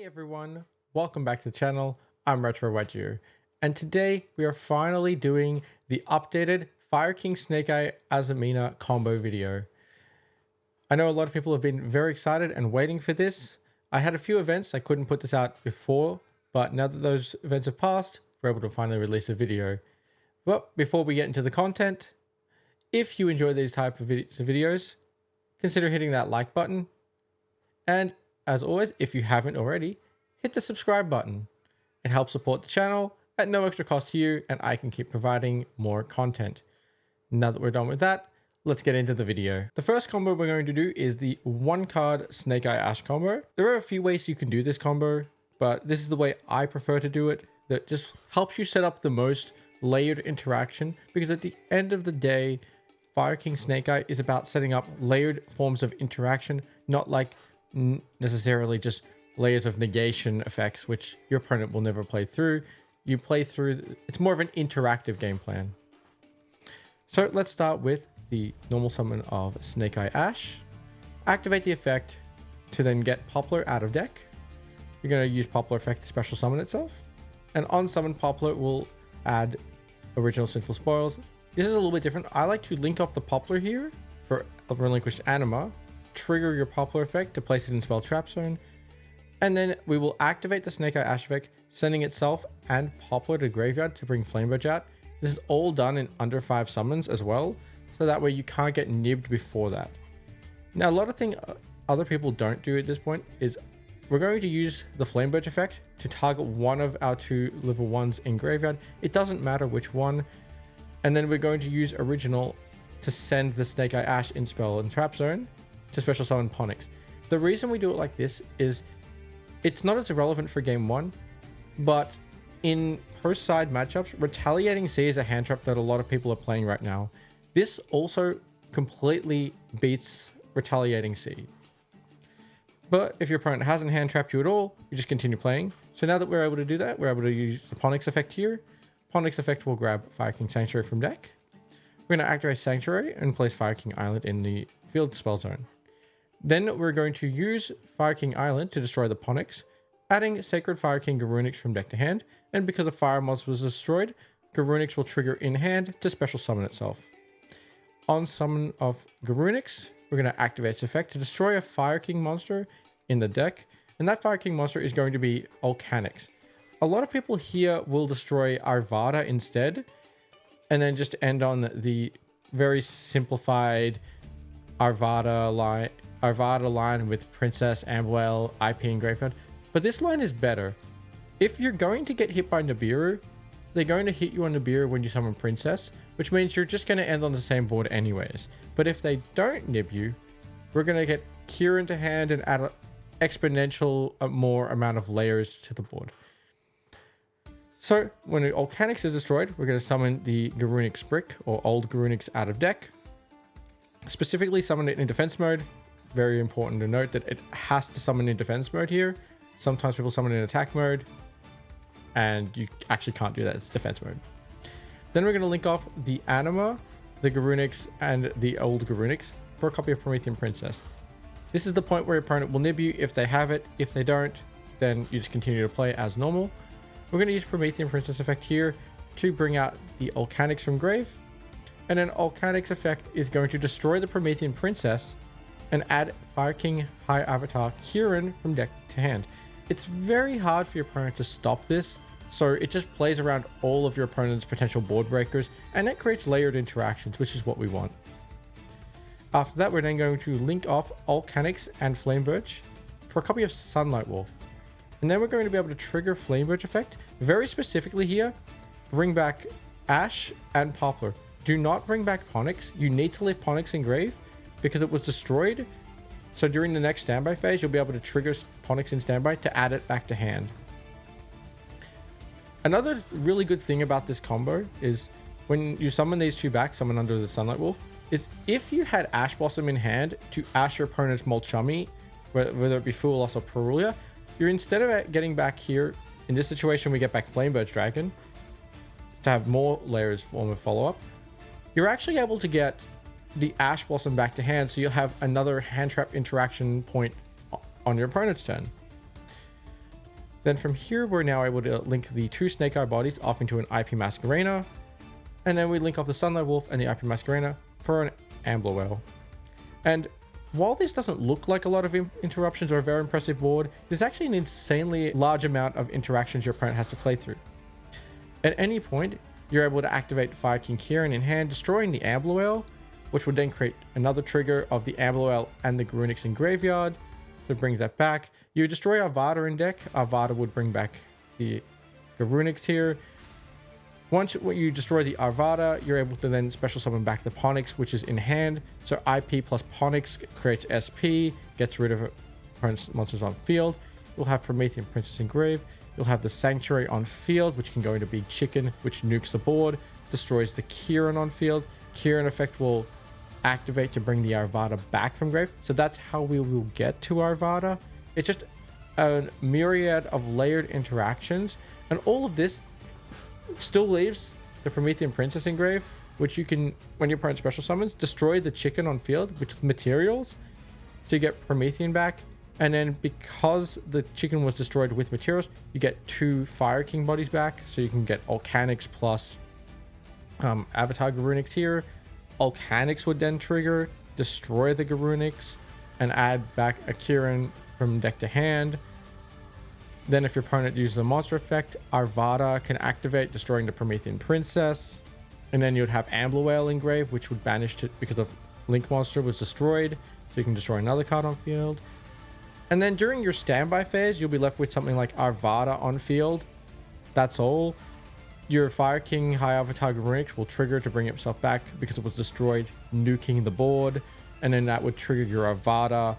Hey everyone, welcome back to the channel. I'm Retro Wedger, and today we are finally doing the updated Fire King Snake Eye Azamina combo video. I know a lot of people have been very excited and waiting for this. I had a few events I couldn't put this out before, but now that those events have passed, we're able to finally release a video. But before we get into the content, if you enjoy these type of videos, consider hitting that like button. And as always, if you haven't already, hit the subscribe button. It helps support the channel at no extra cost to you, and I can keep providing more content. Now that we're done with that, let's get into the video. The first combo we're going to do is the 1-card Snake Eye Ash combo. There are a few ways you can do this combo, but this is the way I prefer to do it. That just helps you set up the most layered interaction, because at the end of the day, Fire King Snake Eye is about setting up layered forms of interaction, not like necessarily just layers of negation effects, which your opponent will never play through. You play through, it's more of an interactive game plan. So let's start with the normal summon of Snake Eye Ash. Activate the effect to then get Poplar out of deck. You're going to use Poplar effect to special summon itself. And on summon Poplar, we'll add original Sinful Spoils. This is a little bit different. I like to link off the Poplar here for a relinquished Anima. Trigger your Poplar effect to place it in spell trap zone, and then we will activate the Snake Eye Ash effect, sending itself and Poplar to graveyard to bring Flamebird out. This is all done in under 5 summons as well, so that way you can't get nibbed before that. Now, a lot of things other people don't do at this point is we're going to use the Flamebird effect to target one of our 2 level 1s in graveyard. It doesn't matter which one, and then we're going to use original to send the Snake Eye Ash in spell and trap zone to special summon Ponix. The reason we do it like this is it's not as relevant for game 1, but in post-side matchups, Retaliating Sea is a hand trap that a lot of people are playing right now. This also completely beats Retaliating Sea. But if your opponent hasn't hand trapped you at all, you just continue playing. So now that we're able to do that, we're able to use the Ponix effect here. Ponix effect will grab Fire King Sanctuary from deck. We're going to activate Sanctuary and place Fire King Island in the field spell zone. Then we're going to use Fire King Island to destroy the Ponix, adding Sacred Fire King Garunix from deck to hand, and because a fire monster was destroyed, Garunix will trigger in hand to special summon itself. On summon of Garunix, we're going to activate its effect to destroy a Fire King monster in the deck, and that Fire King monster is going to be Ulcanix. A lot of people here will destroy Arvada instead, and then just end on the very simplified Arvada line with Princess, Amwell, IP, and Graveyard. But this line is better. If you're going to get hit by Nibiru, they're going to hit you on Nibiru when you summon Princess, which means you're just going to end on the same board anyways. But if they don't nib you, we're going to get Kieran to hand and add an exponential more amount of layers to the board. So when the Ulcanix is destroyed, we're going to summon the Garunix Brick, or Old Garunix, out of deck. Specifically summon it in defense mode. Very important to note that it has to summon in defense mode here. Sometimes people summon in attack mode, and you actually can't do that. It's defense mode. Then we're going to link off the Anima, the Garunix, and the Old Garunix for a copy of Promethean Princess. This is the point where your opponent will nib you if they have it. If they don't, then you just continue to play as normal. We're going to use Promethean Princess effect here to bring out the Ulcanix from grave. And then Ulcanix effect is going to destroy the Promethean Princess and add Fire King High Avatar Kieran from deck to hand. It's very hard for your opponent to stop this, so it just plays around all of your opponent's potential board breakers, and that creates layered interactions, which is what we want. After that, we're then going to link off Ulcanix and Flamebirch for a copy of Sunlight Wolf. And then we're going to be able to trigger Flamebirch effect. Very specifically here, bring back Ash and Poplar. Do not bring back Ponix. You need to leave Ponix in grave, because it was destroyed. So during the next standby phase, you'll be able to trigger Ponix in standby to add it back to hand. Another really good thing about this combo is when you summon these 2 back, summon under the Sunlight Wolf, is if you had Ash Blossom in hand to ash your opponent's Molchummy, whether it be Full Loss or Perulia, you're, instead of getting back here, in this situation we get back Flamebird Dragon to have more layers form of follow-up, you're actually able to get the Ash Blossom back to hand, so you'll have another hand trap interaction point on your opponent's turn. Then from here, we're now able to link the 2 Snake Eye bodies off into an IP Masquerena. And then we link off the Sunlight Wolf and the IP Masquerena for an Ambler Whale. And while this doesn't look like a lot of interruptions or a very impressive board, there's actually an insanely large amount of interactions your opponent has to play through. At any point, you're able to activate Fire King Kieran in hand, destroying the Ambler Whale, which would then create another trigger of the Ambler Whale and the Garunix in graveyard. So it brings that back. You destroy Arvada in deck. Arvada would bring back the Garunix here. Once you destroy the Arvada, you're able to then special summon back the Ponix, which is in hand. So IP plus Ponix creates SP, gets rid of opponent's monsters on field. You'll have Promethean Princess in grave. You'll have the Sanctuary on field, which can go into Big Chicken, which nukes the board, destroys the Kieran on field. Kieran effect will activate to bring the Arvada back from grave. So that's how we will get to Arvada. It's just a myriad of layered interactions, and all of this still leaves the Promethean Princess in grave, which you can, when your opponent special summons, destroy the chicken on field with materials. So you get Promethean back, and then because the chicken was destroyed with materials, you get 2 Fire King bodies back. So you can get Ulcanix plus Avatar Garunix here. Ulcanix would then trigger, destroy the Garunix, and add back a Kieran from deck to hand. Then if your opponent uses a monster effect, Arvada can activate, destroying the Promethean Princess. And then you'd have Ambler Whale in grave, which would banish it because of Link Monster was destroyed. So you can destroy another card on field. And then during your standby phase, you'll be left with something like Arvada on field. That's all. Your Fire King High Avatar Garunix will trigger to bring itself back because it was destroyed, nuking the board. And then that would trigger your Arvada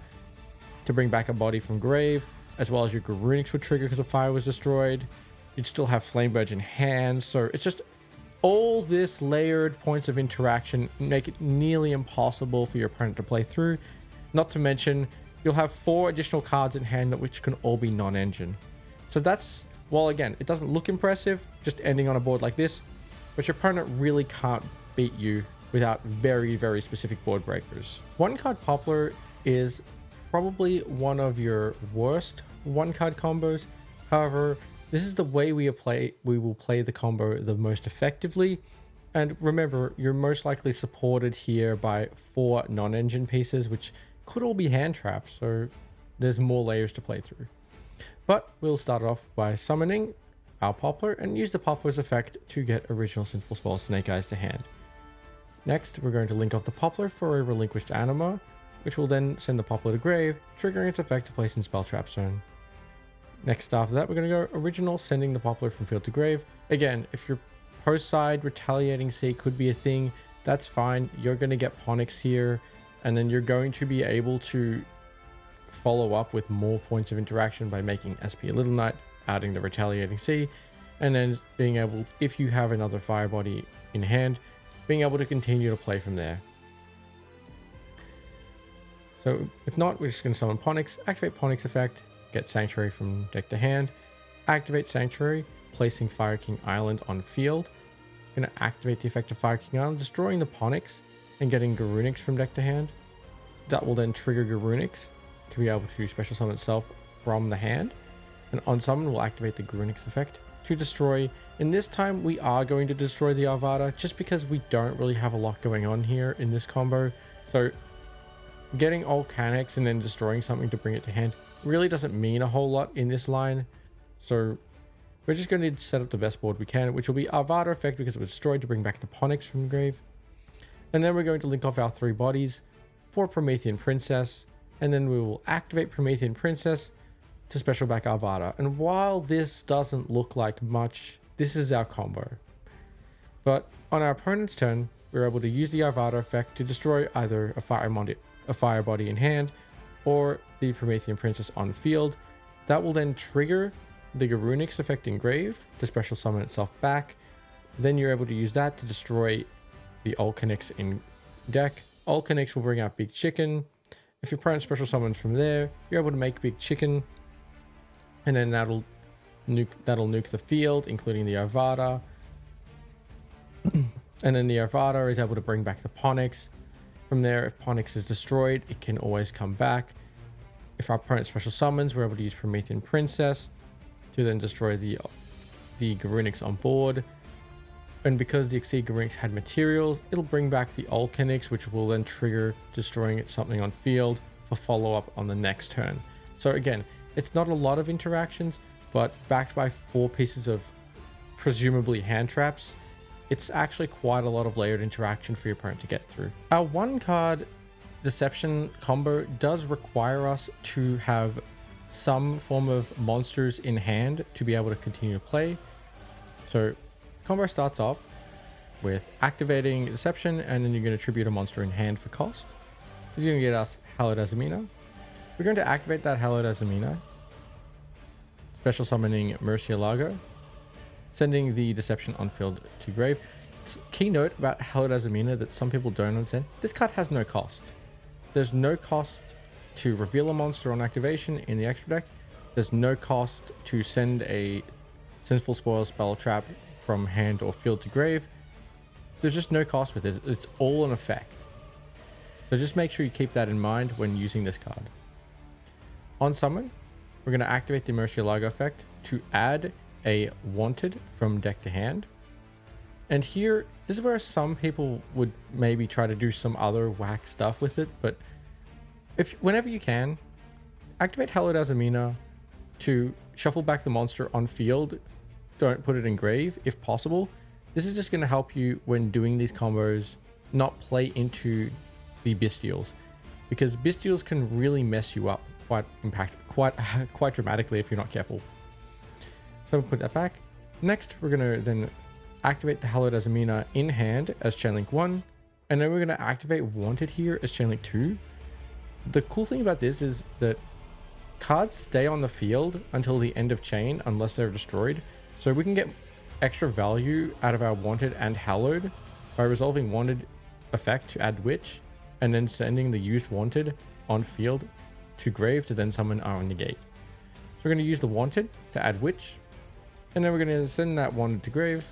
to bring back a body from grave, as well as your Garunix would trigger because the fire was destroyed. You'd still have Flamebird in hand. So it's just all this layered points of interaction make it nearly impossible for your opponent to play through. Not to mention, you'll have 4 additional cards in hand which can all be non-engine. So that's, well, again, it doesn't look impressive just ending on a board like this, but your opponent really can't beat you without very, very specific board breakers. 1-card Poplar is probably one of your worst 1-card combos. However, this is the way we will play the combo the most effectively. And remember, you're most likely supported here by 4 non-engine pieces, which could all be hand traps, so there's more layers to play through. But we'll start off by summoning our Poplar and use the Poplar's effect to get original Sinful Spell Snake Eyes to hand. Next, we're going to link off the Poplar for a relinquished Anima, which will then send the Poplar to grave, triggering its effect to place in Spell Trap Zone. Next after that, we're going to go original, sending the Poplar from field to grave. Again, if your post side Retaliating Sea could be a thing, that's fine. You're going to get Ponix here, and then you're going to be able to follow up with more points of interaction by making SP a Little Knight, adding the Retaliating Sea, and then being able, if you have another fire body in hand, being able to continue to play from there. So if not, we're just going to summon Ponix, activate Ponix effect, get Sanctuary from deck to hand, activate Sanctuary, placing Fire King Island on field. Going to activate the effect of Fire King Island, destroying the Ponix and getting Garunix from deck to hand. That will then trigger Garunix to be able to special summon itself from the hand. And on summon, we'll activate the Garunix effect to destroy. In this time, we are going to destroy the Arvada just because we don't really have a lot going on here in this combo. So getting Ulcanix and then destroying something to bring it to hand really doesn't mean a whole lot in this line. So we're just going to set up the best board we can, which will be Arvada effect because it was destroyed to bring back the Ponix from the grave. And then we're going to link off our 3 bodies for Promethean Princess. And then we will activate Promethean Princess to special back Arvada. And while this doesn't look like much, this is our combo. But on our opponent's turn, we're able to use the Arvada effect to destroy either a fire body in hand or the Promethean Princess on field. That will then trigger the Garunix effect in grave to special summon itself back. Then you're able to use that to destroy the Ulcanix in deck. Ulcanix will bring out Big Chicken. If your opponent special summons from there, you're able to make Big Chicken, and then that'll nuke the field, including the Arvada. And then the Arvada is able to bring back the Ponix. From there, if Ponix is destroyed, it can always come back. If our opponent special summons, we're able to use Promethean Princess to then destroy the Garunix on board. And because the Exceed Garunix had materials, it'll bring back the Ulcanix, which will then trigger destroying something on field for follow-up on the next turn. So again, it's not a lot of interactions, but backed by 4 pieces of presumably hand traps, it's actually quite a lot of layered interaction for your opponent to get through. Our 1-card Deception combo does require us to have some form of monsters in hand to be able to continue to play. So combo starts off with activating Deception, and then you're going to tribute a monster in hand for cost. This is going to get us Hallowed Azamina. We're going to activate that Hallowed Azamina, special summoning Murcielago, sending the Deception on field to grave. Key note about Hallowed Azamina that some people don't understand: this card has no cost. There's no cost to reveal a monster on activation in the extra deck. There's no cost to send a Sinful Spoil spell trap from hand or field to grave. There's just no cost with it. It's all an effect. So just make sure you keep that in mind when using this card. On summon, we're going to activate the Murcielago effect to add a Wanted from deck to hand. And here, this is where some people would maybe try to do some other whack stuff with it, but whenever you can, activate Hallowed Azamina to shuffle back the monster on field. Don't put it in grave if possible. This is just going to help you when doing these combos not play into the Bestials, because Bestials can really mess you up quite dramatically if you're not careful. So we'll put that back. Next, we're going to then activate the Hallowed Azamina in hand as Chain Link 1, and then we're going to activate Wanted here as Chain Link 2. The cool thing about this is that cards stay on the field until the end of chain unless they're destroyed, so we can get extra value out of our Wanted and Hallowed by resolving Wanted effect to add Witch, and then sending the used Wanted on field to grave to then summon our Negate. So we're going to use the Wanted to add Witch, and then we're going to send that Wanted to grave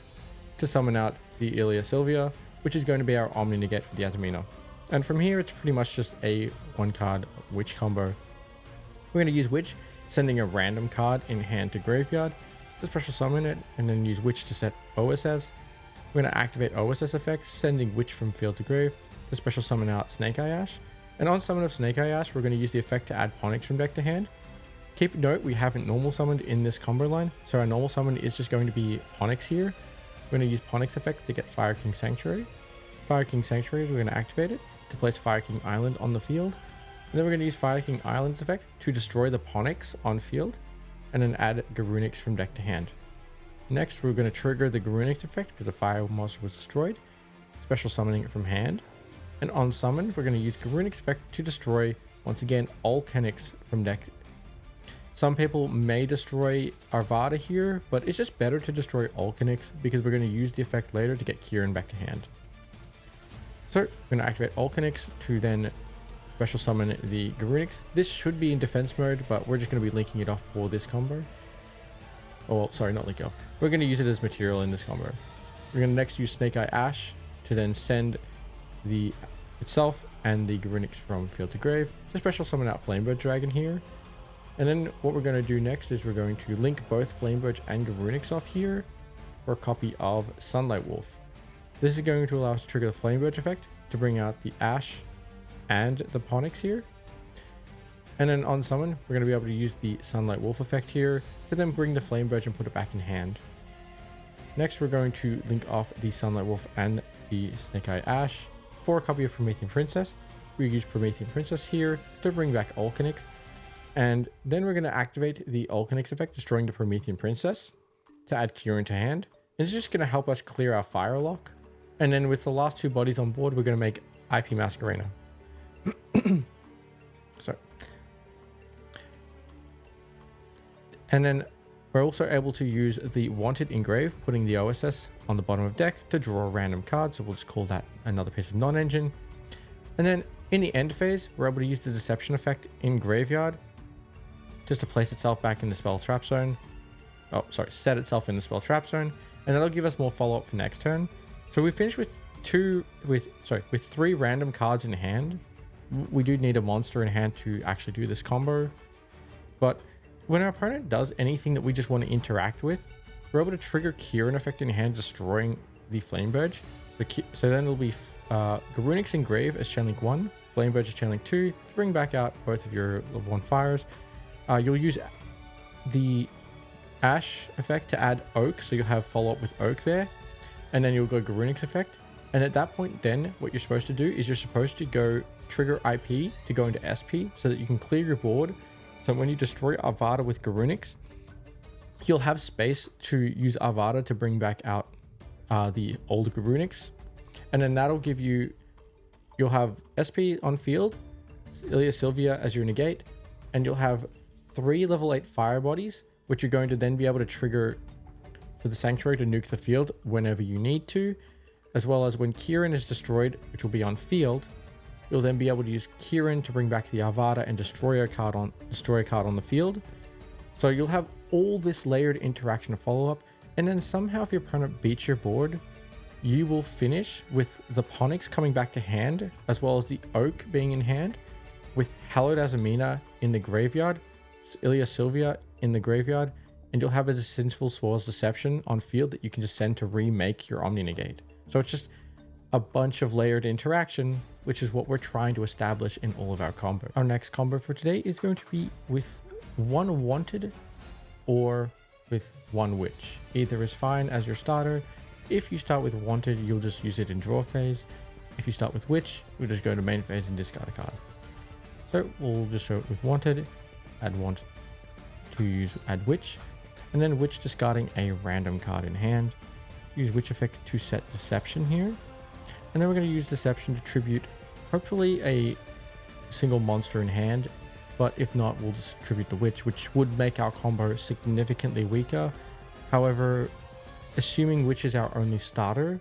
to summon out the Ilia Sylvia, which is going to be our Omni Negate for the Azamina. And from here, it's pretty much just a 1-card Witch combo. We're going to use Witch, sending a random card in hand to graveyard to special summon it, and then use Witch to set OSS. We're going to activate OSS effect, sending Witch from field to grave to special summon out Snake Eye Ash. And on summon of Snake Eye Ash, we're going to use the effect to add Ponix from deck to hand. Keep note, we haven't normal summoned in this combo line, so our normal summon is just going to be Ponix here. We're going to use Ponix effect to get Fire King Sanctuary. Fire King Sanctuary, we're going to activate it to place Fire King Island on the field. And then we're going to use Fire King Island's effect to destroy the Ponix on field, and then add Garunix from deck to hand. Next, we're going to trigger the Garunix effect because the fire monster was destroyed, special summoning it from hand. And on summon, we're going to use Garunix effect to destroy, once again, Ulcanix from deck. Some people may destroy Arvada here, but it's just better to destroy Ulcanix because we're going to use the effect later to get Kieran back to hand. So we're going to activate Ulcanix to then special summon the Garunix. This should be in defense mode, but we're just going to be linking it off for this combo. Oh, sorry, not linking off. We're going to use it as material in this combo. We're going to next use Snake Eye Ash to then send the itself and the Garunix from field to grave to special summon out Flamebird Dragon here. And then what we're going to do next is we're going to link both Flamebird and Garunix off here for a copy of Sunlight Wolf. This is going to allow us to trigger the Flamebird effect to bring out the Ash and the Ponix here. And then on summon, we're going to be able to use the Sunlight Wolf effect here to then bring the Flamebird and put it back in hand. Next, we're going to link off the Sunlight Wolf and the Snake Eye Ash for a copy of Promethean Princess. We use Promethean Princess here to bring back Ulcanix. And then we're going to activate the Ulcanix effect, destroying the Promethean Princess to add Kieran to hand. And it's just going to help us clear our fire lock. And then with the last 2 bodies on board, we're going to make IP Masquerena. So, and then we're also able to use the Wanted Engrave, putting the OSS on the bottom of deck to draw a random card. So we'll just call that another piece of non-engine. And then in the end phase, we're able to use the Deception effect in graveyard just to place itself back in the spell trap zone. Oh, sorry, set itself in the spell trap zone, and that'll give us more follow-up for next turn. So we finished with 3 random cards in hand. We do need a monster in hand to actually do this combo, but When our opponent does anything that we just want to interact with, we're able to trigger Kieran effect in hand, destroying the Flame Burge. So then it'll be Garunix Engrave as chain link 1, Flame Burge as chain link 2 to bring back out both of your level 1 fires. You'll use the Ash effect to add Oak, so you'll have follow up with Oak there, and then you'll go Garunix effect. And at that point, then what you're supposed to do is you're supposed to go trigger IP to go into SP so that you can clear your board. So when you destroy Avada with Garunix, you'll have space to use Avada to bring back out the old Garunix, and then that'll give you, you'll have SP on field, Ilya Sylvia as your negate, and you'll have 3 level 8 fire bodies, which you're going to then be able to trigger for the Sanctuary to nuke the field whenever you need to, as well as when Kieran is destroyed, which will be on field, you'll then be able to use Kieran to bring back the Avada and destroy a card on the field. So you'll have all this layered interaction to follow up, and then somehow if your opponent beats your board, you will finish with the Ponix coming back to hand, as well as the Oak being in hand, with Hallowed Azamina in the graveyard, Ilya Sylvia in the graveyard, and you'll have a Sinful Spoil's Deception on field that you can just send to remake your Omni Negate. So it's just a bunch of layered interaction, which is what we're trying to establish in all of our combo. Our next combo for today is going to be with 1 Wanted or with 1 Witch. Either is fine as your starter. If you start with Wanted, you'll just use it in draw phase. If you start with Witch, we'll just go to main phase and discard a card. So we'll just show it with Wanted, add Wanted to use add Witch, and then Witch discarding a random card in hand. Use Witch effect to set Deception here. And then we're going to use Deception to tribute hopefully a single monster in hand, but if not, we'll just tribute the Witch, which would make our combo significantly weaker. However, assuming Witch is our only starter,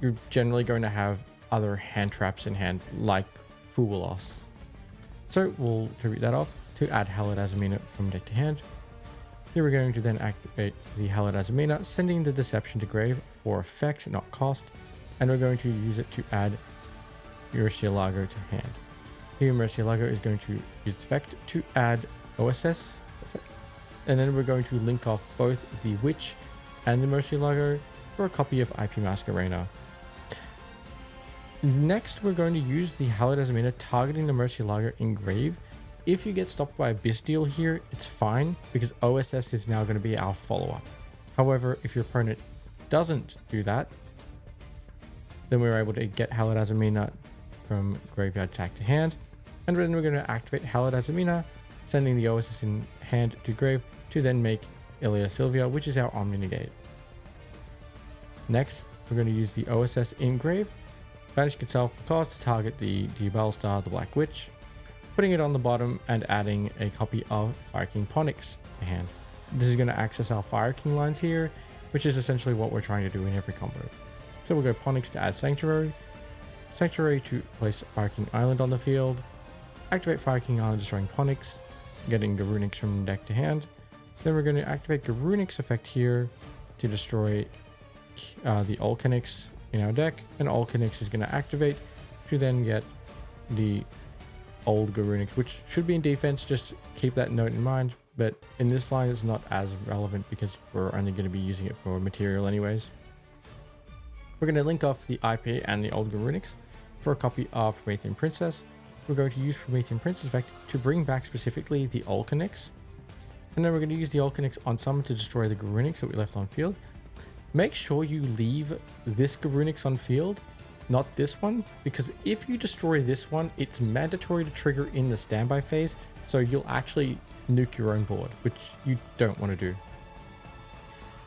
you're generally going to have other hand traps in hand, like Foolos. So we'll tribute that off to add Hallowed Azamina from deck to hand. Here we're going to then activate the Hallowed Azamina, sending the Deception to grave for effect, not cost. And we're going to use it to add Murcielago to hand. Here Murcielago is going to use effect to add OSS effect. And then we're going to link off both the Witch and the Murcielago for a copy of IP Masquerena. Next, we're going to use the Hallowed Azamina targeting the Murcielago in grave. If you get stopped by a Bestial here, it's fine because OSS is now going to be our follow-up. However, if your opponent doesn't do that, then we're able to get Hallowed Azamina from graveyard attack to hand. And then we're going to activate Hallowed Azamina, sending the OSS in hand to grave to then make Ilya Sylvia, which is our Omni Negate. Next, we're going to use the OSS in grave, banish itself for cost to target the Diabell Star, the Black Witch, putting it on the bottom and adding a copy of Fire King Ponix to hand. This is going to access our Fire King lines here, which is essentially what we're trying to do in every combo. So we'll go Ponix to add Sanctuary, Sanctuary to place Fire King Island on the field, activate Fire King Island destroying Ponix, getting Garunix from deck to hand. Then we're going to activate Garunix effect here to destroy the Ulcanix in our deck, and Ulcanix is going to activate to then get the old Garunix, which should be in defense. Just keep that note in mind, but in this line it's not as relevant because we're only going to be using it for material anyways. We're going to link off the IP and the old Garunix for a copy of Promethean Princess. We're going to use Promethean Princess effect to bring back specifically the Ulcanix, and then we're going to use the Ulcanix on summon to destroy the Garunix that we left on field. Make sure you leave this Garunix on field, not this one, because if you destroy this one, it's mandatory to trigger in the standby phase, so you'll actually nuke your own board, which you don't want to do.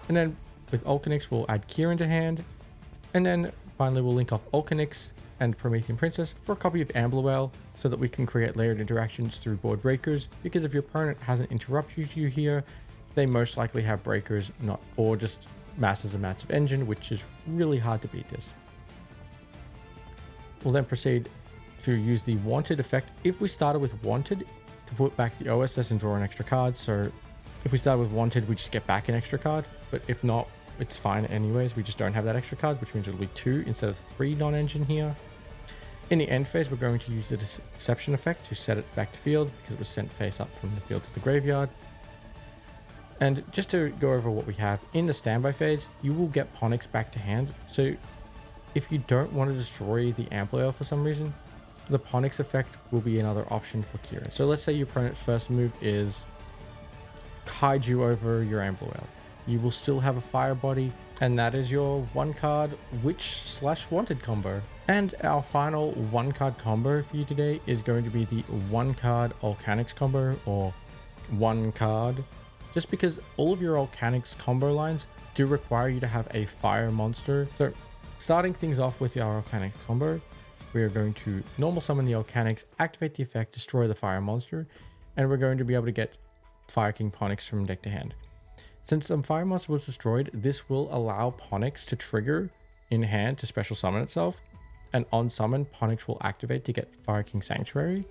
And then with Ulcanix, we'll add Kieran to hand, and then finally we'll link off Ulcanix and Promethean Princess for a copy of Amblerwell so that we can create layered interactions through board breakers, because if your opponent hasn't interrupted you here, they most likely have breakers, or just masses and mats of engine, which is really hard to beat this. We'll then proceed to use the Wanted effect. If we started with Wanted, to put back the OSS and draw an extra card. So if we start with Wanted, we just get back an extra card, but if not, it's fine anyways. We just don't have that extra card, which means it'll be 2 instead of 3 non-engine here. In the end phase, we're going to use the Deception effect to set it back to field because it was sent face up from the field to the graveyard. And just to go over what we have in the standby phase, you will get Ponix back to hand. So if you don't want to destroy the Amplifier for some reason, the Ponix effect will be another option for Kieran. So let's say your opponent's first move is Kaiju over your Amplifier. You will still have a fire body, and that is your one card witch/wanted combo. And our final one card combo for you today is going to be the one card Ulcanix combo, or one card, just because all of your Ulcanix combo lines do require you to have a fire monster. So starting things off with our Ulcanix combo, we are going to normal summon the Ulcanix, activate the effect, destroy the fire monster, and we're going to be able to get Fire King Ponix from deck to hand. Since some fire monster was destroyed, this will allow Ponix to trigger in hand to special summon itself, and on summon, Ponix will activate to get Fire King Sanctuary,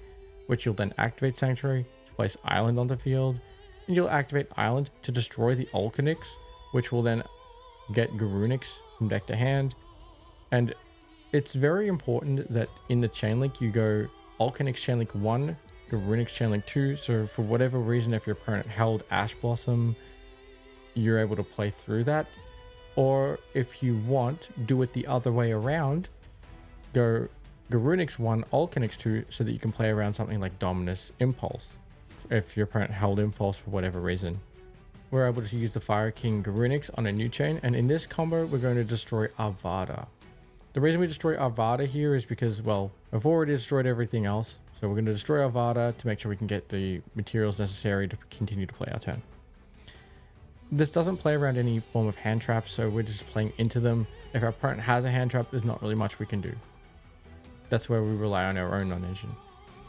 which you'll then activate Sanctuary to place Island on the field, and you'll activate Island to destroy the Ulcanix, which will then get Garunix from deck to hand. And it's very important that in the chain link you go Ulcanix chain link 1, Garunix chain link 2. So for whatever reason, if your opponent held Ash Blossom, you're able to play through that. Or if you want, do it the other way around. Go Garunix 1, Ulcanix 2, so that you can play around something like Dominus Impulse. If your opponent held Impulse for whatever reason. We're able to use the Fire King Garunix on a new chain, and in this combo, we're going to destroy Avada. The reason we destroy Avada here is because, well, I've already destroyed everything else. So we're going to destroy Avada to make sure we can get the materials necessary to continue to play our turn. This doesn't play around any form of hand traps, so we're just playing into them. If our opponent has a hand trap, there's not really much we can do. That's where we rely on our own non-engine.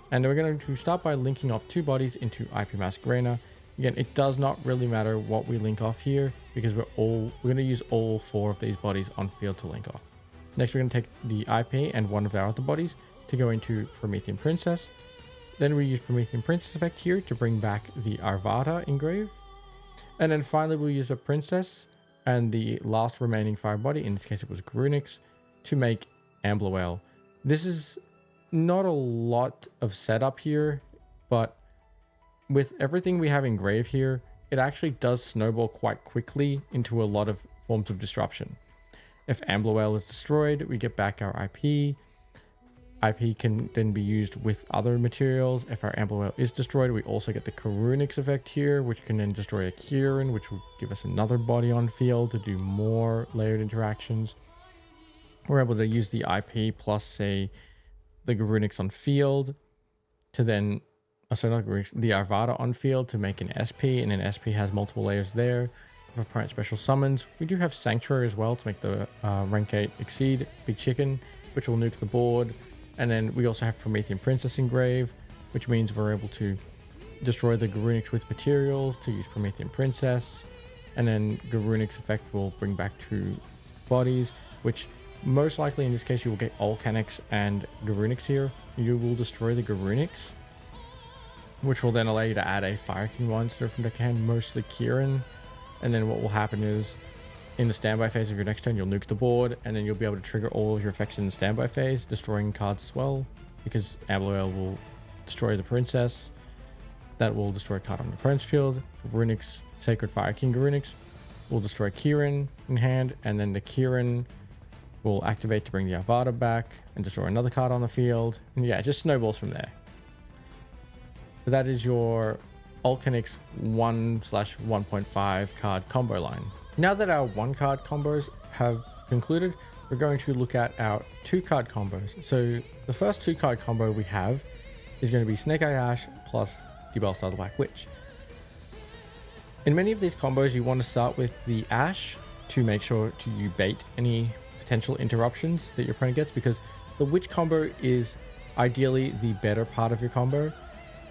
And we're going to start by linking off 2 bodies into IP Mask Arena. Again, it does not really matter what we link off here, because we're going to use all 4 of these bodies on field to link off. Next, we're going to take the IP and one of our other bodies to go into Promethean Princess. Then we use Promethean Princess effect here to bring back the Arvada engrave. And then finally, we'll use the Princess and the last remaining fire body, in this case it was Garunix, to make Ambluel. This is not a lot of setup here, but with everything we have engraved here, it actually does snowball quite quickly into a lot of forms of disruption. If Ambluel is destroyed, we get back our IP. IP can then be used with other materials. If our Ambluel is destroyed, we also get the Garunix effect here, which can then destroy a Kieran, which will give us another body on field to do more layered interactions. We're able to use the IP plus, say, the Garunix on field to then, not Garunix, the Arvada on field to make an SP, and an SP has multiple layers there. If opponent special summons, we do have Sanctuary as well to make the rank 8 exceed Big Chicken, which will nuke the board. And then we also have Promethean Princess engrave, which means we're able to destroy the Garunix with materials to use Promethean Princess. And then Garunix effect will bring back 2 bodies, which most likely in this case you will get Ulcanix and Garunix here. You will destroy the Garunix, which will then allow you to add a Fire King monster from deck to hand, mostly Kieran. And then what will happen is, in the standby phase of your next turn, you'll nuke the board, and then you'll be able to trigger all of your effects in the standby phase, destroying cards as well, because Ambluel will destroy the Princess. That will destroy a card on the opponent's field. Garunix, Sacred Fire King Garunix will destroy Kieran in hand, and then the Kieran will activate to bring the Avada back and destroy another card on the field. And yeah, it just snowballs from there. So that is your Ulcanix 1/1.5 card combo line. Now that our 1 card combos have concluded, we're going to look at our 2 card combos. So the first 2 card combo we have is going to be Snake Eye Ash plus Debellstar the Black Witch. In many of these combos, you want to start with the Ash to make sure you bait any potential interruptions that your opponent gets, because the Witch combo is ideally the better part of your combo.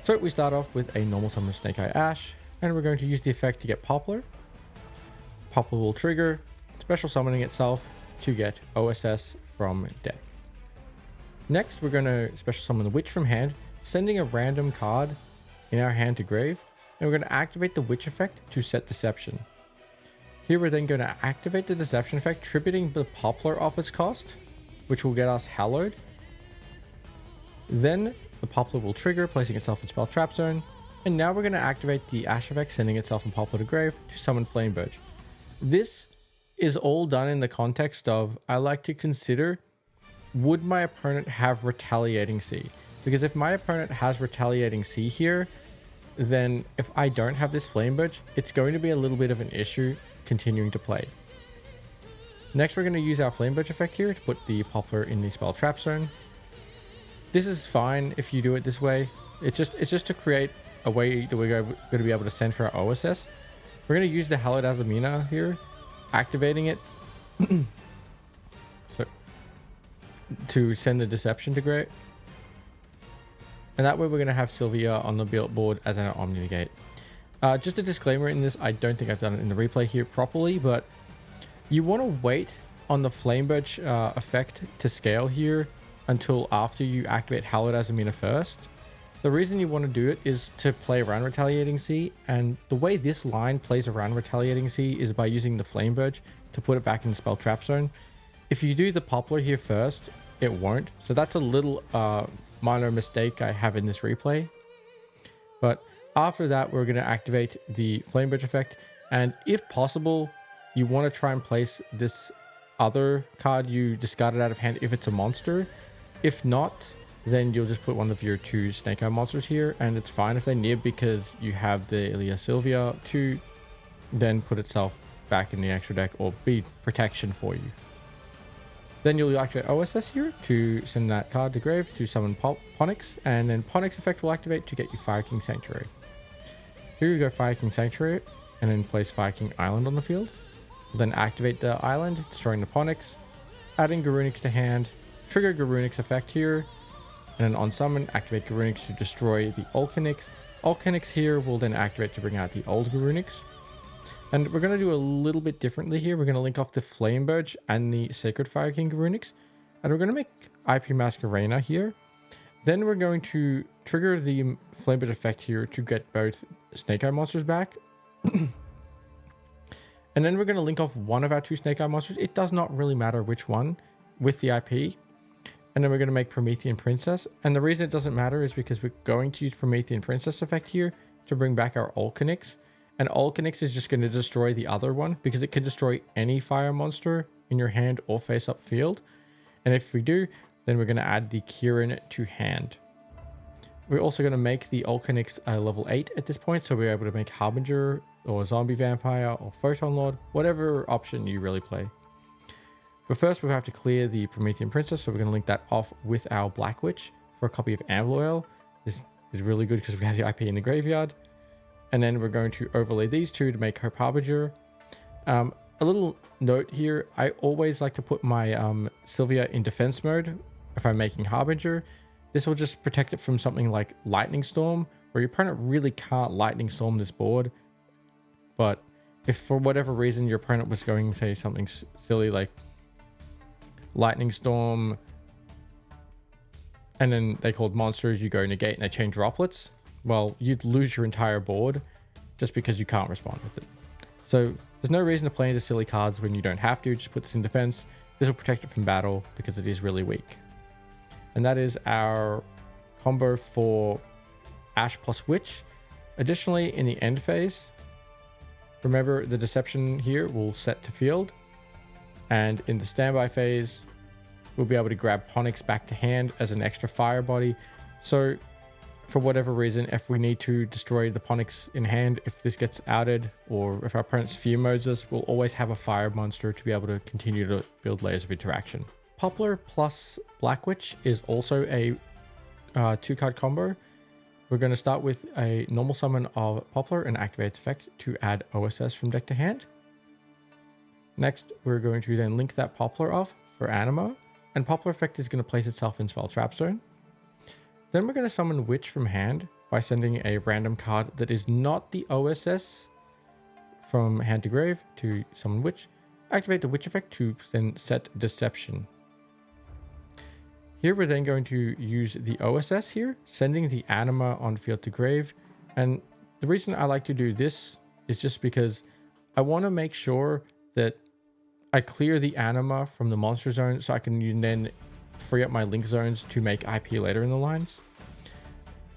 So we start off with a normal summon Snake Eye Ash, and we're going to use the effect to get Poplar. Poplar will trigger, special summoning itself to get OSS from deck. Next, we're going to special summon the Witch from hand, sending a random card in our hand to grave, and we're going to activate the Witch effect to set Deception. Here we're then going to activate the Deception effect, tributing the Poplar off its cost, which will get us Hallowed. Then the Poplar will trigger, placing itself in Spell Trap Zone, And now we're going to activate the Ash effect, sending itself from Poplar to grave to summon Flame Birch. This is all done in the context of, I like to consider, would my opponent have Retaliating Sea? Because if my opponent has Retaliating Sea here, then if I don't have this Flame Birch, it's going to be a little bit of an issue continuing to play. Next, we're going to use our Flame Birch effect here to put the Poplar in the spell trap zone. This is fine if you do it this way. It's just to create a way that we're going to be able to send for our OSS. We're going to use the Hallowed Azamina here, activating it so, to send the Deception to grave. And that way we're going to have Sylvia on the build board as an Omni Negate. Just a disclaimer in this, I don't think I've done it in the replay here properly, but you want to wait on the Flame Birch effect to scale here until after you activate Hallowed Azamina first. The reason you want to do it is to play around Retaliating Sea, and the way this line plays around Retaliating Sea is by using the Flame Birch to put it back in the spell trap zone. If you do the Poplar here first, it won't. So that's a little minor mistake I have in this replay. But after that, we're going to activate the Flame Birch effect, and if possible, you want to try and place this other card you discarded out of hand if it's a monster. If not, then you'll just put one of your 2 Snake Eye monsters here, and it's fine if they nib because you have the Ilya Sylvia to then put itself back in the extra deck or be protection for you. Then you'll activate OSS here to send that card to grave to summon Ponix, and then Ponix effect will activate to get you Fire King Sanctuary. Here you go, Fire King Sanctuary, and then place Fire King Island on the field. Then activate the island, destroying the Ponix, adding Garunix to hand, trigger Garunix effect here, and then on summon, activate Garunix to destroy the Ulcanix. Ulcanix here will then activate to bring out the old Garunix. And we're going to do a little bit differently here. We're going to link off the Flame Birch and the Sacred Fire King Garunix. And we're going to make IP Masquerena here. Then we're going to trigger the Flame Birch effect here to get both Snake Eye monsters back. And then we're going to link off one of our 2 Snake Eye monsters. It does not really matter which one with the IP. And then we're going to make Promethean Princess. And the reason it doesn't matter is because we're going to use Promethean Princess effect here to bring back our Ulcanix. And Ulcanix is just going to destroy the other one because it can destroy any fire monster in your hand or face up field. And if we do, then we're going to add the Kieran to hand. We're also going to make the Ulcanix level 8 at this point, so we're able to make Harbinger or Zombie Vampire or Photon Lord, whatever option you really play. But first we have to clear the Promethean Princess, so we're going to link that off with our Black Witch for a copy of Amber Oil. This is really good because we have the IP in the graveyard. And then we're going to overlay these 2 to make Hope Harbinger. A little note here, I always like to put my Sylvia in defense mode if I'm making Harbinger. This will just protect it from something like Lightning Storm, where your opponent really can't Lightning Storm this board. But if for whatever reason your opponent was going to say something silly like Lightning Storm, and then they called monsters, you go negate and they change droplets, well, you'd lose your entire board just because you can't respond with it. So there's no reason to play into silly cards when you don't have to. Just put this in defense. This will protect it from battle because it is really weak. And that is our combo for Ash plus Witch. Additionally, in the end phase, remember the Deception here will set to field. And in the standby phase, we'll be able to grab Ponix back to hand as an extra fire body. So for whatever reason, if we need to destroy the Ponix in hand, if this gets outed, or if our opponent's fear modes us, we'll always have a fire monster to be able to continue to build layers of interaction. Poplar plus Black Witch is also a 2-card combo. We're going to start with a normal summon of Poplar and activate its effect to add OSS from deck to hand. Next, we're going to then link that Poplar off for Anima, and Poplar effect is going to place itself in Spell Trap Zone. Then we're going to summon Witch from hand by sending a random card that is not the OSS from hand to grave to summon Witch. Activate the Witch effect to then set Deception. Here we're then going to use the OSS here, sending the Anima on field to grave. And the reason I like to do this is just because I want to make sure that I clear the Anima from the monster zone so I can then free up my link zones to make IP later in the lines.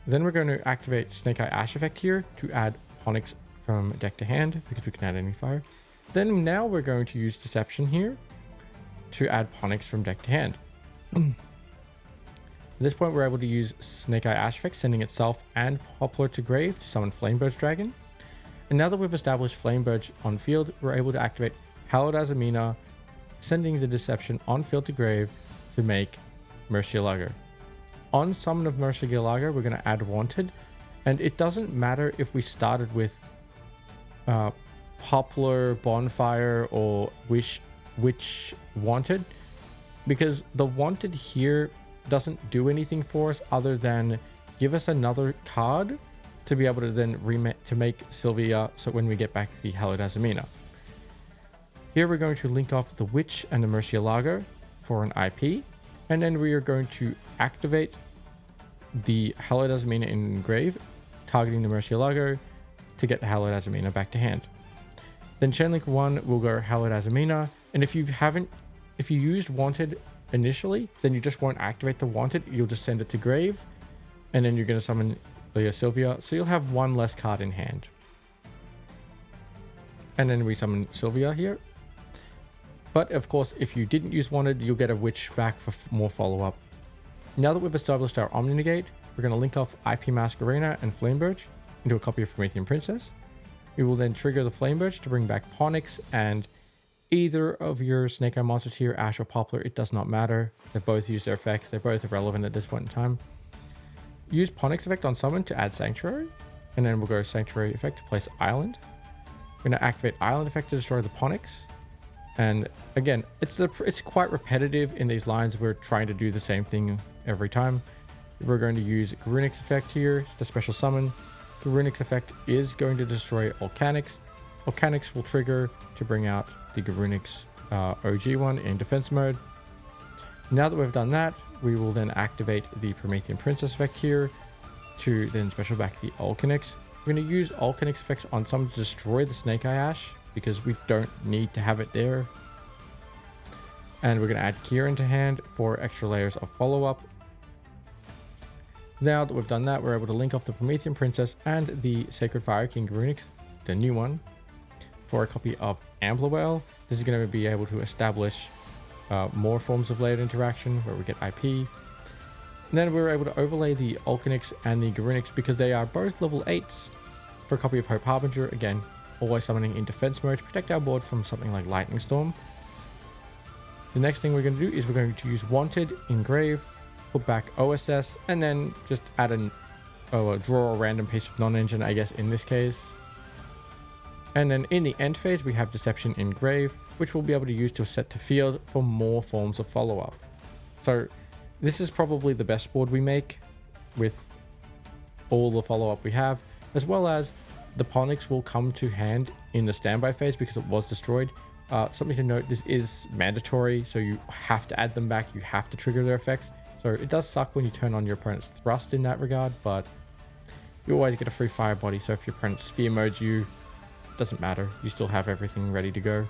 Then we're going to activate Snake Eye Ash effect here to add Onyx from deck to hand because we can add any fire. Then now we're going to use Deception here to add Onyx from deck to hand. At this point, we're able to use Snake Eye Ash effect, sending itself and Poplar to grave to summon Flamebird's Dragon. And now that we've established Flamebird's on field, we're able to activate Hallowed Azamina, sending the Deception on field to grave to make Murcielago. On summon of Murcielago, we're going to add Wanted, and it doesn't matter if we started with Poplar, Bonfire, or which Wanted, because the Wanted here doesn't do anything for us other than give us another card to be able to then make Sylvia, so when we get back the Hallowed Azamina. Here we're going to link off the Witch and the Murcielago for an IP, and then we are going to activate the Hallowed Azamina in grave, targeting the Murcielago to get the Hallowed Azamina back to hand. Then Chainlink 1 will go Hallowed Azamina, and if you used Wanted initially, then you just won't activate the Wanted, you'll just send it to grave, and then you're going to summon Sylvia, so you'll have one less card in hand. And then we summon Sylvia here. But of course, if you didn't use Wanted, you'll get a Witch back for more follow-up. Now that we've established our Omni Negate, we're going to link off IP Masquerena and Flamebird into a copy of Promethean Princess. We will then trigger the Flamebird to bring back Onyx and either of your Snake Eye monsters here, Ash or Poplar, it does not matter. They both use their effects. They're both irrelevant at this point in time. Use Onyx effect on summon to add Sanctuary, and then we'll go Sanctuary effect to place Island. We're going to activate Island effect to destroy the Onyx. And again, it's quite repetitive in these lines. We're trying to do the same thing every time. We're going to use Garunix effect here to special summon. Garunix effect is going to destroy Ulcanix. Ulcanix will trigger to bring out the Garunix OG one in defense mode. Now that we've done that, we will then activate the Promethean Princess effect here to then special back the Ulcanix. We're going to use Ulcanix effects on summon to destroy the Snake Eye Ash because we don't need to have it there. And we're going to add Kieran to hand for extra layers of follow-up. Now that we've done that, we're able to link off the Promethean Princess and the Sacred Fire King Garunix, the new one, for a copy of Amblawell. This is going to be able to establish more forms of layered interaction where we get IP. And then we're able to overlay the Ulcanix and the Garunix because they are both level 8s for a copy of Hope Harbinger. Again, always summoning in defense mode to protect our board from something like Lightning Storm. The next thing we're going to do is we're going to use Wanted, Engrave, put back OSS, and then just add draw a random piece of non-engine, I guess, in this case. And then in the end phase, we have Deception Engrave, which we'll be able to use to set to field for more forms of follow-up. So this is probably the best board we make with all the follow-up we have, as well as the Onyx will come to hand in the standby phase because it was destroyed. Something to note, this is mandatory, so you have to add them back. You have to trigger their effects. So it does suck when you turn on your opponent's thrust in that regard, but you always get a free fire body. So if your opponent sphere modes you, it doesn't matter. You still have everything ready to go. And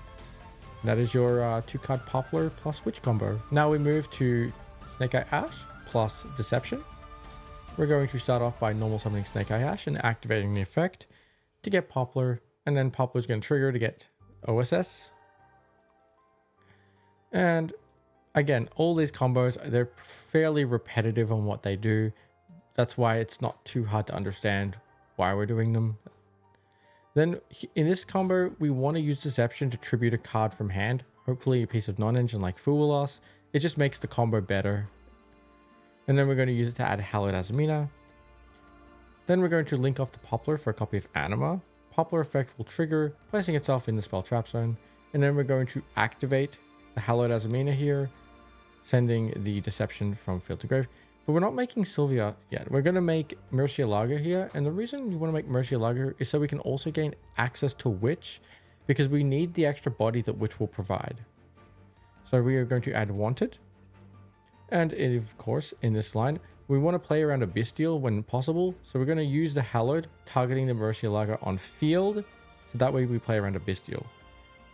that is your 2-card Poplar plus Witch combo. Now we move to Snake Eye Ash plus Deception. We're going to start off by normal summoning Snake Eye Ash and activating the effect to get Poplar, and then Poplar is going to trigger to get OSS. And again, all these combos, they're fairly repetitive on what they do. That's why it's not too hard to understand why we're doing them. Then in this combo, we want to use Deception to tribute a card from hand, hopefully a piece of non-engine like Foolos. It just makes the combo better. And then we're going to use it to add Hallowed Azamina. Then we're going to link off the Poplar for a copy of Anima. Poplar effect will trigger, placing itself in the spell trap zone. And then we're going to activate the Hallowed Azamina here, sending the Deception from field to grave. But we're not making Sylvia yet. We're going to make Murcielago here. And the reason you want to make Murcielago is so we can also gain access to Witch, because we need the extra body that Witch will provide. So we are going to add Wanted. And of course, in this line, we want to play around a Bestial when possible. So we're going to use the Hallowed, targeting the Murcielago on field. So that way we play around a Bestial.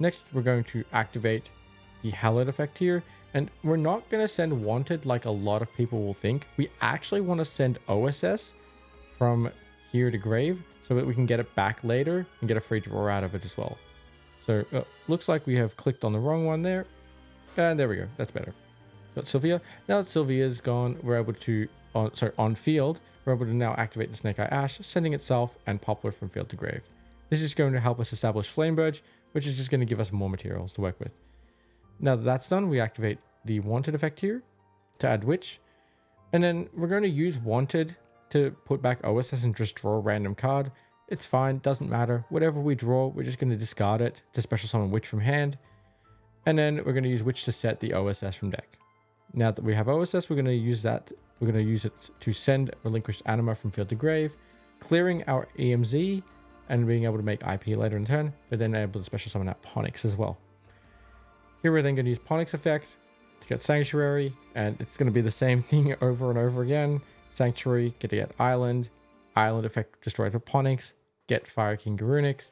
Next, we're going to activate the Hallowed effect here. And we're not going to send Wanted like a lot of people will think. We actually want to send OSS from here to grave so that we can get it back later and get a free draw out of it as well. So looks like we have clicked on the wrong one there. And there we go. That's better. Got Sylvia. Now that Sylvia's gone, we're able to, on field, we're able to now activate the Snake Eye Ash, sending itself and Poplar from field to grave. This is going to help us establish Flame Burge, which is just going to give us more materials to work with. Now that that's done, we activate the Wanted effect here to add Witch. And then we're going to use Wanted to put back OSS and just draw a random card. It's fine, doesn't matter. Whatever we draw, we're just going to discard it to special summon Witch from hand. And then we're going to use Witch to set the OSS from deck. Now that we have OSS, we're going to use that. We're going to use it to send Relinquished Anima from field to grave, clearing our EMZ and being able to make IP later in turn, but then able to special summon out Ponix as well. Here we're then going to use Ponix effect to get Sanctuary, and it's going to be the same thing over and over again. Sanctuary, get Island, Island effect, destroy the Ponix, get Fire King Garunix,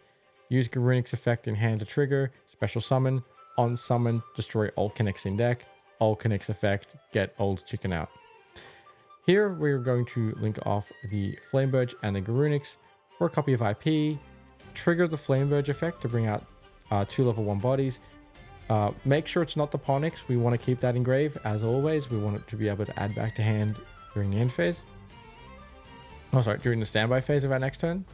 use Garunix effect in hand to trigger, special summon, on summon, destroy Ulcanix in deck, Ulcanix effect, get Old Chicken out. Here we're going to link off the Flame Burge and the Garunix for a copy of IP, trigger the Flame Burge effect to bring out 2 level 1 bodies. Make sure it's not the Ponix. We want to keep that in grave as always. We want it to be able to add back to hand during the end phase. Oh, sorry, during the standby phase of our next turn.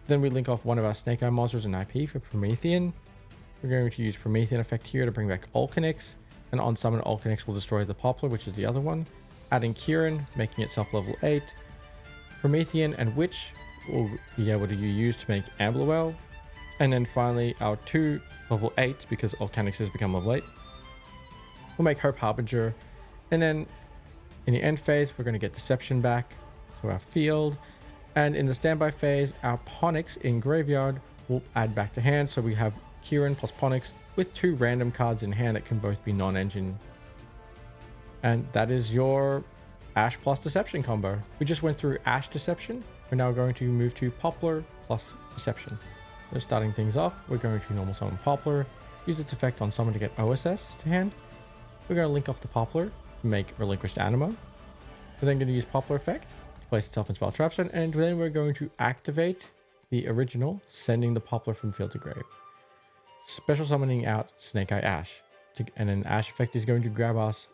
Then we link off one of our Snake Eye monsters in IP for Promethean. We're going to use Promethean effect here to bring back Ulcanix, and on summon Ulcanix will destroy the Poplar, which is the other one. Adding Kieran, making itself level 8. Promethean and Witch will be able to use to make Amblerwell. And then finally our 2 level 8, because Ulcanix has become level 8. We'll make Hope Harbinger. And then in the end phase, we're going to get Deception back to our field. And in the standby phase, our Ponix in graveyard will add back to hand. So we have Kieran plus Ponix with 2 random cards in hand that can both be non-engine. And that is your Ash plus Deception combo. We just went through Ash Deception. We're now going to move to Poplar plus Deception. So starting things off, we're going to normal summon Poplar, use its effect on summon to get OSS to hand. We're going to link off the Poplar to make Relinquished Anima. We're then going to use Poplar effect to place itself in spell trap zone, and then we're going to activate the original, sending the Poplar from field to grave. Special summoning out Snake Eye Ash. And then Ash effect is going to grab us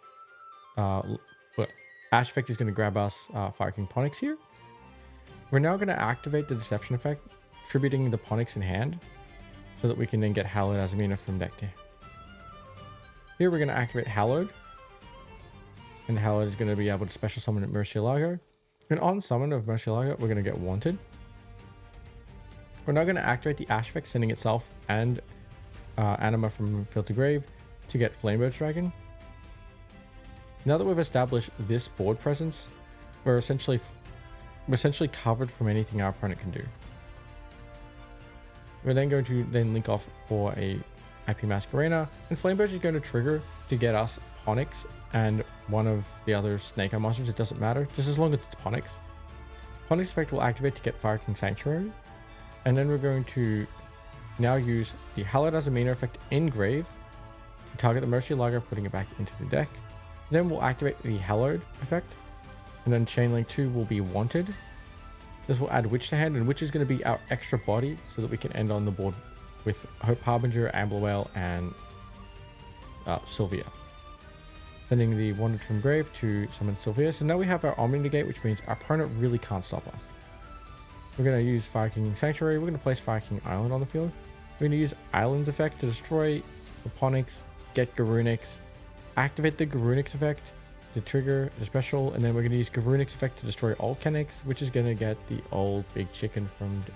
Ash effect is going to grab us Fire King Ponix here. We're now going to activate the Deception effect, tributing the Ponix in hand, so that we can then get Hallowed Azamina from deck to. Here we're going to activate Hallowed, and Hallowed is going to be able to special summon at Murcielago. And on summon of Murcielago, we're going to get Wanted. We're now going to activate the Ash effect, sending itself and Anima from field to grave to get Flamebird Dragon. Now that we've established this board presence, we're essentially covered from anything our opponent can do. We're then going to link off for a IP Masquerena, and Flamebird is going to trigger to get us Ponix and one of the other Snake Eye monsters. It doesn't matter, just as long as it's Ponix. Ponix effect will activate to get Fire King Sanctuary, and then we're going to now use the Hallowed Azamina effect in grave to target the Murcielago, putting it back into the deck. Then we'll activate the Hallowed effect, and then Chainlink 2 will be Wanted. This will add Witch to hand, and Witch is going to be our extra body so that we can end on the board with Hope Harbinger, Amblerwell, and Sylvia. Sending the Wanted from grave to summon Sylvia. So now we have our Omni Negate, which means our opponent really can't stop us. We're going to use Fire King Sanctuary. We're going to place Fire King Island on the field. We're going to use Island's effect to destroy the Ponix, get Garunix, activate the Garunix effect to trigger the special, and then we're going to use Garunix effect to destroy Ulcanix, which is going to get the old big chicken from deck.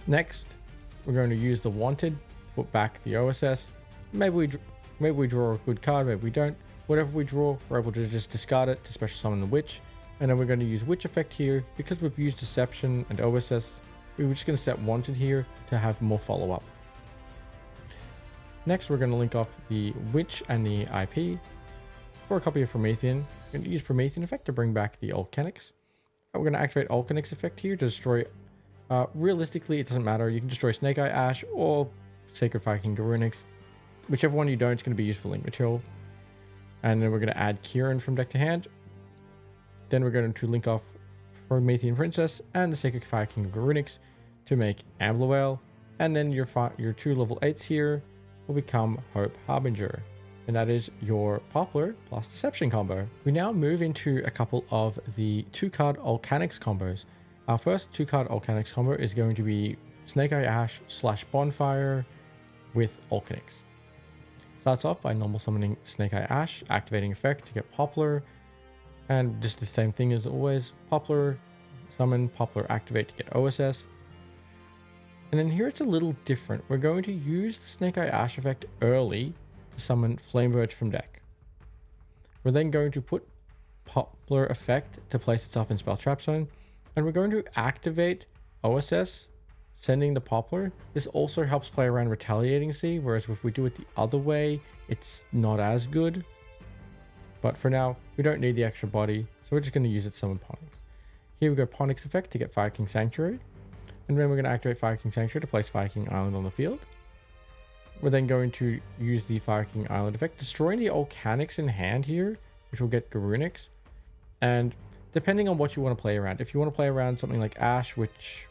Next, we're going to use the Wanted, put back the OSS. Maybe we draw a good card, maybe we don't. Whatever we draw, we're able to just discard it to special summon the Witch. And then we're going to use Witch effect here. Because we've used Deception and OSS, we're just going to set Wanted here to have more follow-up. Next, we're going to link off the Witch and the IP for a copy of Promethean. We're going to use Promethean effect to bring back the Ulcanix. We're going to activate Ulcanix effect here to destroy. Realistically, it doesn't matter. You can destroy Snake Eye Ash or Sacred Fire King Garunix. Whichever one you don't, it's going to be used for link material. And then we're going to add Kieran from deck to hand. Then we're going to link off Promethean Princess and the Sacred Fire King of Garunix to make Ambler. And then your 2 level 8s here will become Hope Harbinger. And that is your Poplar plus Deception combo. We now move into a couple of the 2-card Ulcanix combos. Our first 2-card Ulcanix combo is going to be Snake Eye Ash / Bonfire with Ulcanix. Starts off by normal summoning Snake Eye Ash, activating effect to get Poplar, and just the same thing as always, Poplar, summon, Poplar activate to get OSS. And then here it's a little different. We're going to use the Snake Eye Ash effect early to summon Flame Birch from deck. We're then going to put Poplar effect to place itself in Spell Trap Zone, and we're going to activate OSS, sending the Poplar. This also helps play around Retaliating Sea, whereas if we do it the other way, it's not as good. But for now, we don't need the extra body, so we're just going to use it to summon Ponix. Here we go, Ponix effect to get Fire King Sanctuary, and then we're going to activate Fire King Sanctuary to place Fire King Island on the field. We're then going to use the Fire King Island effect, destroying the Ulcanix in hand here, which will get Garunix. And depending on what you want to play around, if you want to play around something like Ash, which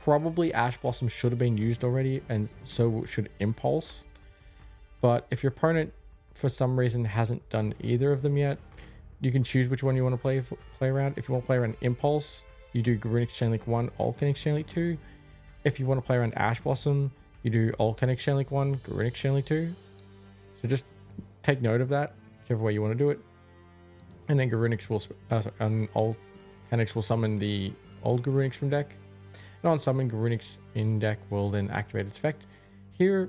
probably Ash Blossom should have been used already, and so should Impulse. But if your opponent, for some reason, hasn't done either of them yet, you can choose which one you want to play around. If you want to play around Impulse, you do Garunix Chainlink 1, Ulcanix Chainlink 2. If you want to play around Ash Blossom, you do Ulcanix Chainlink 1, Garunix Chainlink 2. So just take note of that, whichever way you want to do it. And then Garunix will, Ulcanix will summon the old Garunix from deck. And on summon, Garunix in deck will then activate its effect. Here,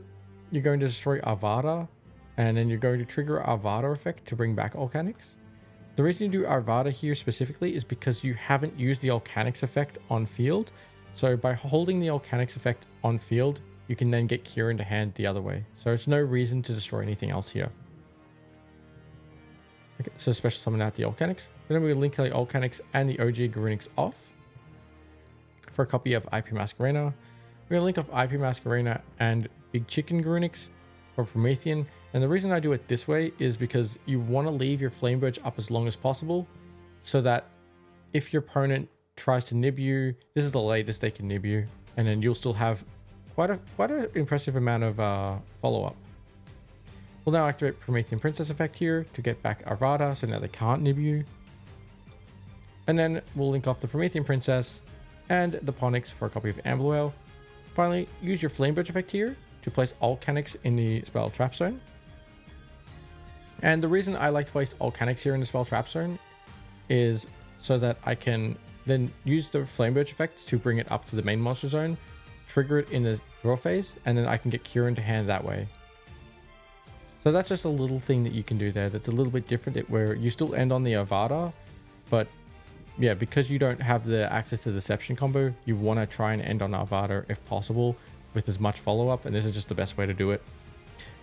you're going to destroy Arvada, and then you're going to trigger Arvada effect to bring back Ulcanix. The reason you do Arvada here specifically is because you haven't used the Ulcanix effect on field. So by holding the Ulcanix effect on field, you can then get Kieran to hand the other way. So it's no reason to destroy anything else here. Okay, so special summon out the Ulcanix. And then we link the Ulcanix and the OG Garunix off for a copy of IP Masquerena. We're going to link off IP Masquerena and Big Chicken Garunix for Promethean. And the reason I do it this way is because you want to leave your Flame Birch up as long as possible, so that if your opponent tries to nib you, this is the latest they can nib you, and then you'll still have quite an impressive amount of follow-up. We'll now activate Promethean Princess effect here to get back Arvada, so now they can't nib you. And then we'll link off the Promethean Princess and the Ponix for a copy of Ambler. Finally, use your Flame Birch effect here to place Ulcanix in the Spell Trap Zone. And the reason I like to place Ulcanix here in the Spell Trap Zone is so that I can then use the Flame Birch effect to bring it up to the main monster zone, trigger it in the draw phase, and then I can get Kieran to hand that way. So that's just a little thing that you can do there that's a little bit different, where you still end on the Avada, but yeah, because you don't have the access to the Deception combo, you want to try and end on Avada if possible with as much follow-up, and this is just the best way to do it.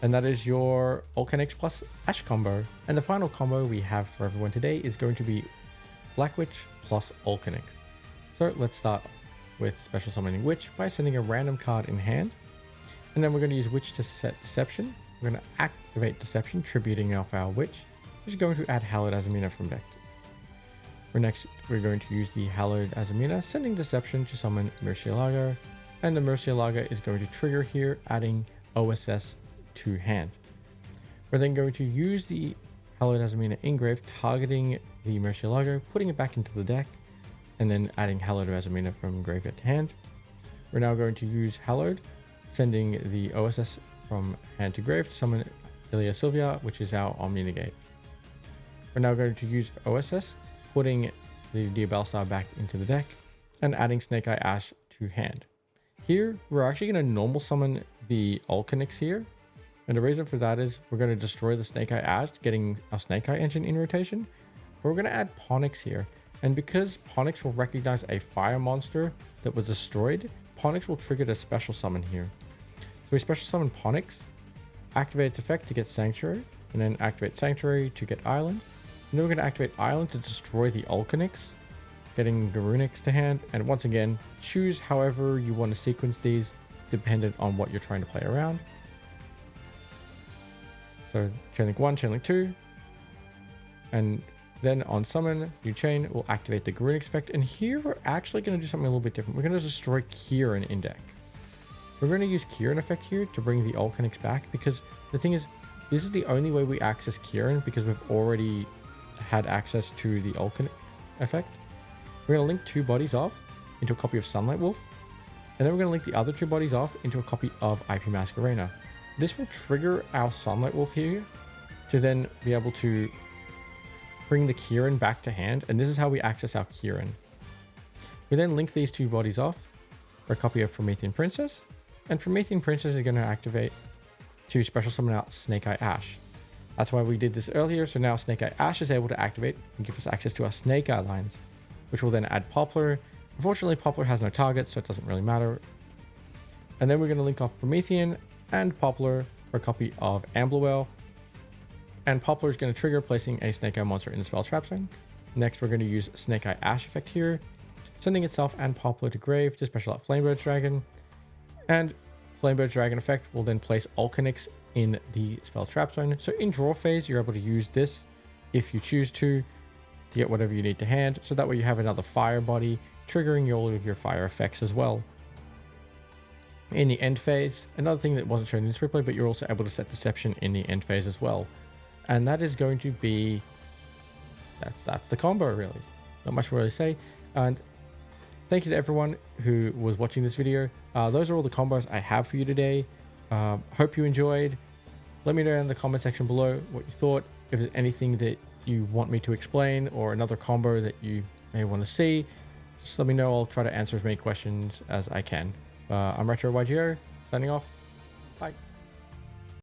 And that is your Ulcanix plus Ash combo. And the final combo we have for everyone today is going to be Black Witch plus Ulcanix. So let's start with special summoning Witch by sending a random card in hand. And then we're going to use Witch to set Deception. We're going to activate Deception, tributing off our Witch, which is going to add Hallowed Azamina from deck. We're going to use the Hallowed Azamina, sending Deception to summon Murcielago. And the Murcielago is going to trigger here, adding OSS to hand. We're then going to use the Hallowed Azamina engrave, targeting the Murcielago, putting it back into the deck, and then adding Hallowed Azamina from graveyard to hand. We're now going to use Hallowed, sending the OSS from hand to grave to summon Ilia Sylvia, which is our Omni Negate. We're now going to use OSS, putting the Diabellstar back into the deck, and adding Snake Eye Ash to hand. Here, we're actually going to normal summon the Ulcanix here. And the reason for that is we're going to destroy the Snake Eye Ash, getting our Snake Eye engine in rotation. But we're going to add Ponix here. And because Ponix will recognize a fire monster that was destroyed, Ponix will trigger the special summon here. So we special summon Ponix, activate its effect to get Sanctuary, and then activate Sanctuary to get Island. And then we're going to activate Island to destroy the Ulcanix, getting Garunix to hand. And once again, choose however you want to sequence these, dependent on what you're trying to play around. So Chainlink 1, Chainlink 2, and Then on summon, new chain, we'll activate the Garunix effect. And here we're actually going to do something a little bit different. We're going to destroy Kieran in deck. We're going to use Kieran effect here to bring the Ulcanix back, because the thing is, this is the only way we access Kieran, because we've already had access to the Ulcanix effect. We're going to link 2 bodies off into a copy of Sunlight Wolf. And then we're going to link the other 2 bodies off into a copy of IP Masquerena. This will trigger our Sunlight Wolf here to then be able to bring the Kieran back to hand. And this is how we access our Kieran. We then link these 2 bodies off for a copy of Promethean Princess. And Promethean Princess is going to activate to special summon out Snake Eye Ash. That's why we did this earlier. So now Snake Eye Ash is able to activate and give us access to our Snake Eye lines, which will then add Poplar. Unfortunately, Poplar has no target, so it doesn't really matter. And then we're going to link off Promethean and Poplar for a copy of Amblerwell. And Poplar is going to trigger placing a Snake Eye monster in the spell trap zone. Next, we're going to use Snake Eye Ash effect here, sending itself and Poplar to grave to special out Flamebird Dragon. And Flamebird Dragon effect will then place Ulcanix in the spell trap zone. So in draw phase, you're able to use this if you choose to get whatever you need to hand. So that way you have another fire body triggering all of your fire effects as well. In the end phase, another thing that wasn't shown in this replay, but you're also able to set Deception in the end phase as well. And that is going to be, that's the combo really. Not much to really say. And thank you to everyone who was watching this video. Those are all the combos I have for you today. Hope you enjoyed. Let me know in the comment section below what you thought. If there's anything that you want me to explain or another combo that you may want to see, just let me know. I'll try to answer as many questions as I can. I'm RetroYGO, signing off.